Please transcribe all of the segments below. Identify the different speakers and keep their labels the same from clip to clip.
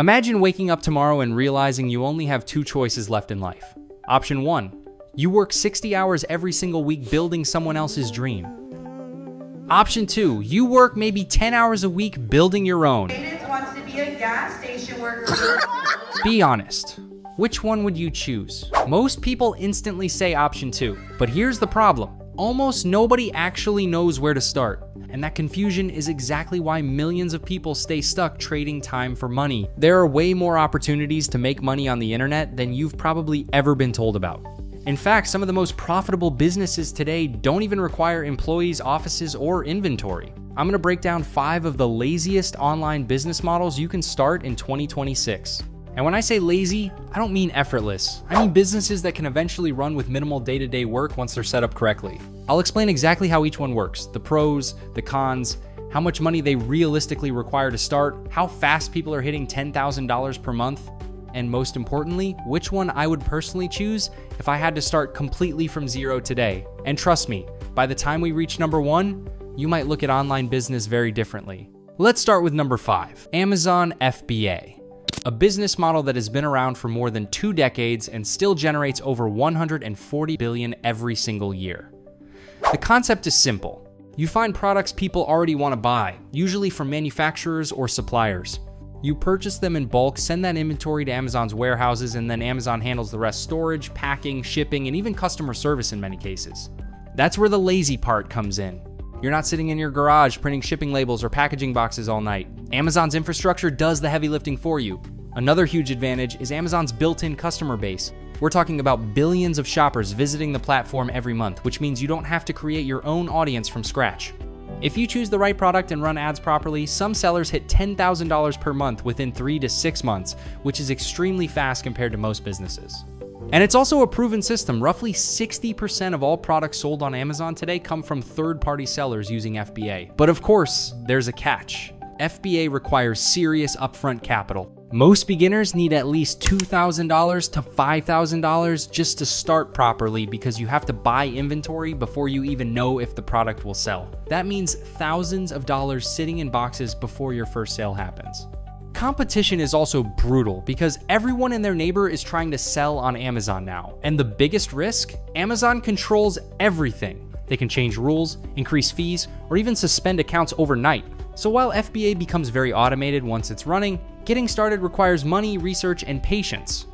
Speaker 1: Imagine waking up tomorrow and realizing you only have two choices left in life. Option 1, you work 60 hours every single week building someone else's dream. Option 2, you work maybe 10 hours a week building your own.
Speaker 2: Wants to be a gas station worker.
Speaker 1: Be honest. Which one would you choose? Most people instantly say option 2, but here's the problem. Almost nobody actually knows where to start, and that confusion is exactly why millions of people stay stuck trading time for money. There are way more opportunities to make money on the internet than you've probably ever been told about. In fact, some of the most profitable businesses today don't even require employees, offices, or inventory. I'm going to break down 5 of the laziest online business models you can start in 2026. And when I say lazy, I don't mean effortless. I mean businesses that can eventually run with minimal day-to-day work once they're set up correctly. I'll explain exactly how each one works, the pros, the cons, how much money they realistically require to start, how fast people are hitting $10,000 per month, and most importantly, which one I would personally choose if I had to start completely from zero today. And trust me, by the time we reach number 1, you might look at online business very differently. Let's start with number 5, Amazon FBA, a business model that has been around for more than 2 decades and still generates over $140 billion every single year. The concept is simple. You find products people already want to buy, usually from manufacturers or suppliers. You purchase them in bulk, send that inventory to Amazon's warehouses, and then Amazon handles the rest: storage, packing, shipping, and even customer service in many cases. That's where the lazy part comes in. You're not sitting in your garage printing shipping labels or packaging boxes all night. Amazon's infrastructure does the heavy lifting for you. Another huge advantage is Amazon's built-in customer base. We're talking about billions of shoppers visiting the platform every month, which means you don't have to create your own audience from scratch. If you choose the right product and run ads properly, some sellers hit $10,000 per month within 3 to 6 months, which is extremely fast compared to most businesses. And it's also a proven system. Roughly 60% of all products sold on Amazon today come from third-party sellers using FBA. But of course, there's a catch. FBA requires serious upfront capital. Most beginners need at least $2,000 to $5,000 just to start properly, because you have to buy inventory before you even know if the product will sell. That means thousands of dollars sitting in boxes before your first sale happens. Competition is also brutal because everyone and their neighbor is trying to sell on Amazon now. And the biggest risk? Amazon controls everything. They can change rules, increase fees, or even suspend accounts overnight. So while FBA becomes very automated once it's running, getting started requires money, research, and patience.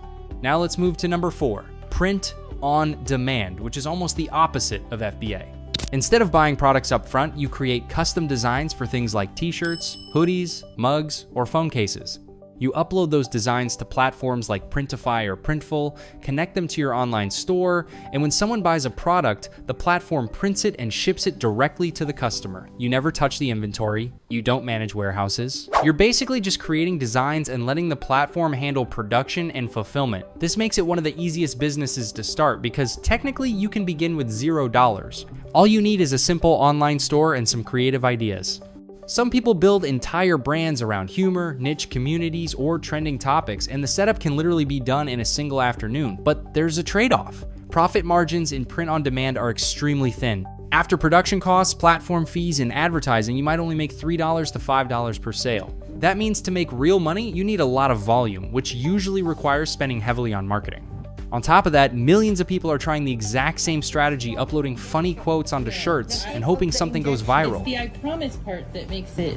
Speaker 1: Now let's move to number 4, print on demand, which is almost the opposite of FBA. Instead of buying products up front, you create custom designs for things like t-shirts, hoodies, mugs, or phone cases. You upload those designs to platforms like Printify or Printful, connect them to your online store, and when someone buys a product, the platform prints it and ships it directly to the customer. You never touch the inventory, you don't manage warehouses. You're basically just creating designs and letting the platform handle production and fulfillment. This makes it one of the easiest businesses to start because technically you can begin with $0. All you need is a simple online store and some creative ideas. Some people build entire brands around humor, niche communities, or trending topics, and the setup can literally be done in a single afternoon. But there's a trade-off. Profit margins in print on demand are extremely thin. After production costs, platform fees, and advertising, you might only make $3 to $5 per sale. That means to make real money, you need a lot of volume, which usually requires spending heavily on marketing. On top of that, millions of people are trying the exact same strategy, uploading funny quotes onto shirts and hoping something goes viral.
Speaker 3: It's the I promise part that makes it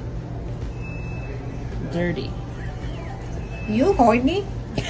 Speaker 3: dirty.
Speaker 2: You heard me?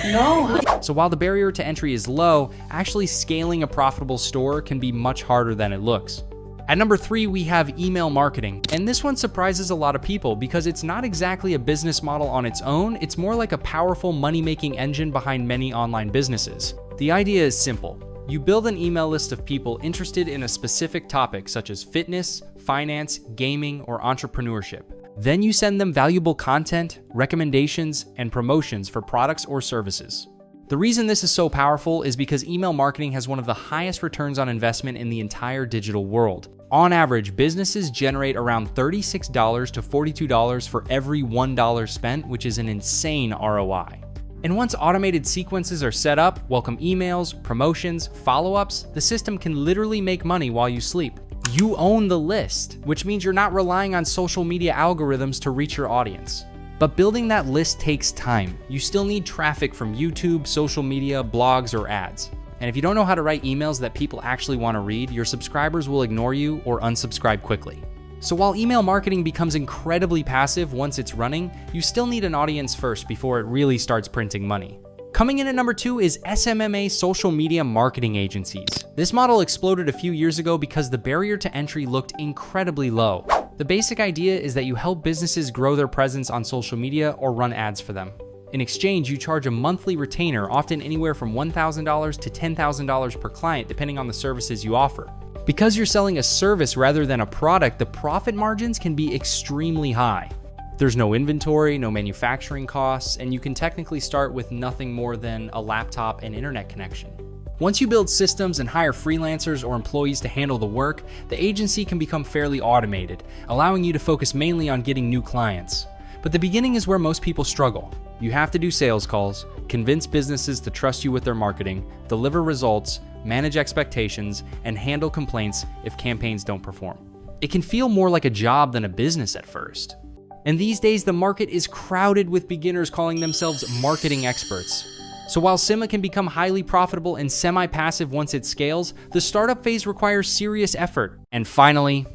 Speaker 2: No.
Speaker 1: So while the barrier to entry is low, actually scaling a profitable store can be much harder than it looks. At number 3, we have email marketing. And this one surprises a lot of people because it's not exactly a business model on its own, it's more like a powerful money-making engine behind many online businesses. The idea is simple. You build an email list of people interested in a specific topic such as fitness, finance, gaming, or entrepreneurship. Then you send them valuable content, recommendations, and promotions for products or services. The reason this is so powerful is because email marketing has one of the highest returns on investment in the entire digital world. On average, businesses generate around $36 to $42 for every $1 spent, which is an insane ROI. And once automated sequences are set up, welcome emails, promotions, follow-ups, the system can literally make money while you sleep. You own the list, which means you're not relying on social media algorithms to reach your audience. But building that list takes time. You still need traffic from YouTube, social media, blogs, or ads. And if you don't know how to write emails that people actually want to read, your subscribers will ignore you or unsubscribe quickly. So while email marketing becomes incredibly passive once it's running, you still need an audience first before it really starts printing money. Coming in at number 2 is SMMA social media marketing agencies. This model exploded a few years ago because the barrier to entry looked incredibly low. The basic idea is that you help businesses grow their presence on social media or run ads for them. In exchange, you charge a monthly retainer, often anywhere from $1,000 to $10,000 per client, depending on the services you offer. Because you're selling a service rather than a product, the profit margins can be extremely high. There's no inventory, no manufacturing costs, and you can technically start with nothing more than a laptop and internet connection. Once you build systems and hire freelancers or employees to handle the work, the agency can become fairly automated, allowing you to focus mainly on getting new clients. But the beginning is where most people struggle. You have to do sales calls, convince businesses to trust you with their marketing, deliver results, manage expectations, and handle complaints if campaigns don't perform. It can feel more like a job than a business at first. And these days, the market is crowded with beginners calling themselves marketing experts. So while SIMA can become highly profitable and semi-passive once it scales, the startup phase requires serious effort. And finally,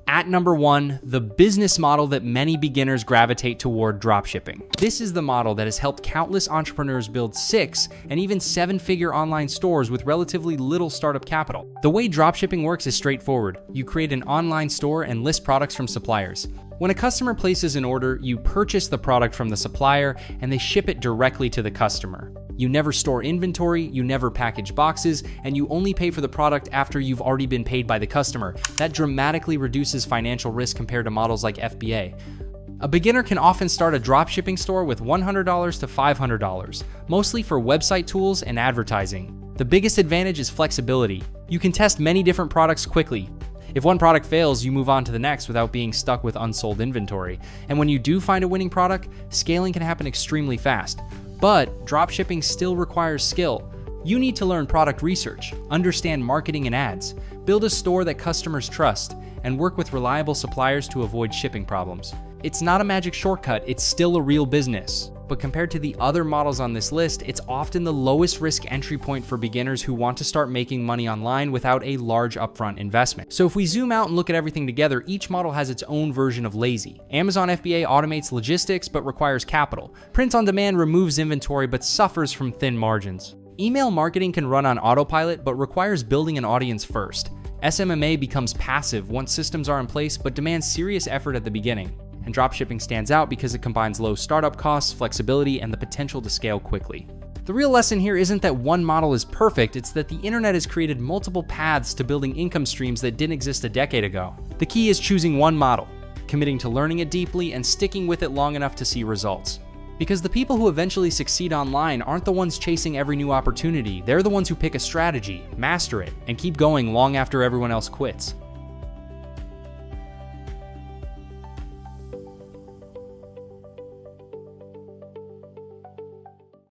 Speaker 1: at number 1, the business model that many beginners gravitate toward: dropshipping. This is the model that has helped countless entrepreneurs build 6 and even 7-figure online stores with relatively little startup capital. The way dropshipping works is straightforward. You create an online store and list products from suppliers. When a customer places an order, you purchase the product from the supplier and they ship it directly to the customer. You never store inventory, you never package boxes, and you only pay for the product after you've already been paid by the customer. That dramatically reduces financial risk compared to models like FBA. A beginner can often start a dropshipping store with $100 to $500, mostly for website tools and advertising. The biggest advantage is flexibility. You can test many different products quickly. If one product fails, you move on to the next without being stuck with unsold inventory. And when you do find a winning product, scaling can happen extremely fast. But dropshipping still requires skill. You need to learn product research, understand marketing and ads, build a store that customers trust, and work with reliable suppliers to avoid shipping problems. It's not a magic shortcut, it's still a real business. But compared to the other models on this list, it's often the lowest risk entry point for beginners who want to start making money online without a large upfront investment. So if we zoom out and look at everything together, each model has its own version of lazy. Amazon FBA automates logistics but requires capital. Print on demand removes inventory but suffers from thin margins. Email marketing can run on autopilot but requires building an audience first. SMMA becomes passive once systems are in place but demands serious effort at the beginning. And dropshipping stands out because it combines low startup costs, flexibility, and the potential to scale quickly. The real lesson here isn't that one model is perfect, it's that the internet has created multiple paths to building income streams that didn't exist a decade ago. The key is choosing one model, committing to learning it deeply, and sticking with it long enough to see results. Because the people who eventually succeed online aren't the ones chasing every new opportunity, they're the ones who pick a strategy, master it, and keep going long after everyone else quits.